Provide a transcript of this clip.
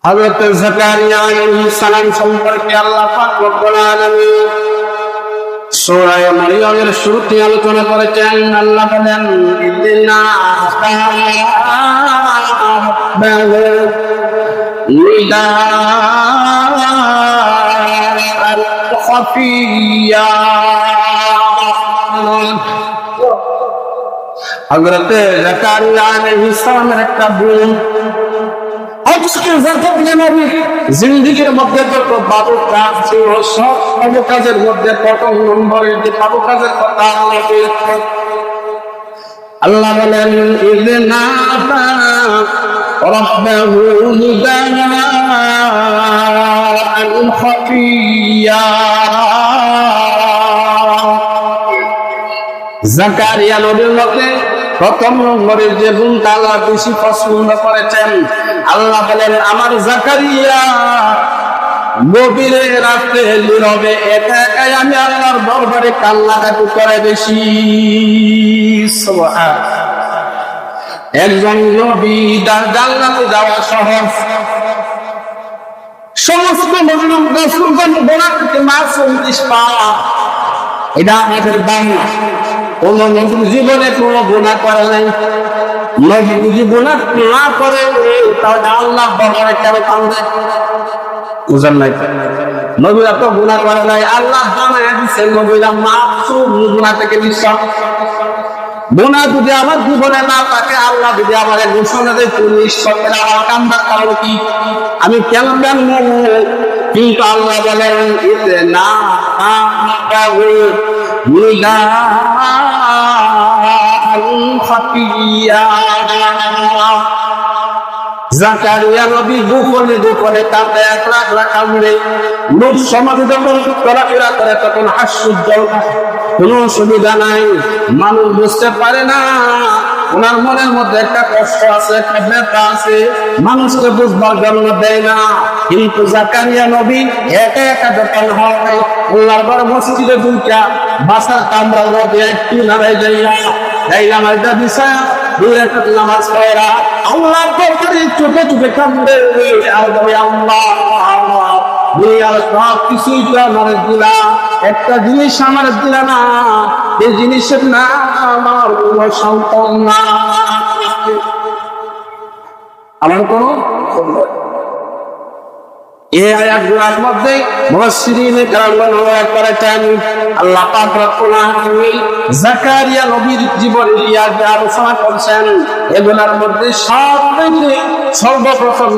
হযরত জাকারিয়া আলাইহিস সালাম সম্পর্কে আল্লাহ পাক রব্বুল আলামিন সূরা মারইয়ামের শুরুতে আলোচনা করেছেন। আল্লাহ বলেন, ইন্না নিদাআল খাফিয়া। হযরত জাকারিয়া আলাইহিস সালামের একটা বোন জিন্দিগির মধ্যে যত বাবু কাজ ছিল সব বাবু কাজের মধ্যে প্রথম নম্বরের যে বাবু কাজের কথা আল্লাহ বলেন, ইযনা রাব্বাহু নিদাআন খাফিয়া। জাকারিয়া নবীর মধ্যে প্রথম নম্বরের যে গুণটা আল্লাহ বেশি পছন্দ করেছেন, আল্লাহ বলেন, আমার জাকারিয়া গভীরে রাতে নীরবে একা একাই আমি আল্লাহর দরবারে কান্নাকাটি করে বেশি। একজন নবী জান্নাতে যাওয়া সহজ, সমস্ত রাসূলগণ গোনাহ থেকে মাসুম নিষ্পাপ। এটা আমাদের বাংলা। কোন নবীর জীবনে কোনো গুনাহ করে নাই। নবী যদি গুনাহ না করে তাহলে আল্লাহ দরবারে কেন কাঁদবে? বুঝেন নাই? নবীরা তো গুনাহ করে নাই, আল্লাহ জানায় দিয়েছেন নবীরা মাসুম, গুনাহ থেকে নিষ্পাপ। গুনাহ যদি আমার জীবনে না থাকে, আল্লাহ যদি আমার ঘোষণা দেয় তুমি নিষ্পাপ, আমার কান্দার কারণ কি? আমি কেন জানবো? কিন্তু আল্লাহ বলেন, এতে না জাকারিয়া নবী গোপনে গোপনে কাঁদে, একলা একলা কাঁদে। লোক সমাজে যখন চলাফেরা করে তখন হাস্যোজ্জ্বল, কোনো সুবিধা নাই, মানুষ বুঝতে পারে না ওনার মনের মধ্যে একটা কষ্ট আছে, একটা ব্যথা আছে, মানুষকে বুঝবার জন্য দেয় না। কিন্তু জাকারিয়া নবী একা একা যখন হয় আল্লাহর ঘর মসজিদে দুইটা বাসার কামরার মধ্যে একটু নামাই যাইয়া নামাজটা দিশা দুই রাকাত নামাজ পড়া আল্লাহর দরবারে চোখে চোখে কান্দে, আল্লাহ দুনিয়ার সব কিছুই তো আমার দিলা, একটা জিনিস আমার দিলা না, এই জিনিসের নাম আমার কোন সন্তান না, আমার কোন। এই আয়াতগুলোর মধ্যে মুফাসসিরিনে কেরামগণ উল্লেখ করেছেন আল্লাহ পাক রব্বুল আলামিন জাকারিয়া নবীর জীবন নিয়ে আলোচনা করছেন। এগুলোর মধ্যে সর্বপ্রথম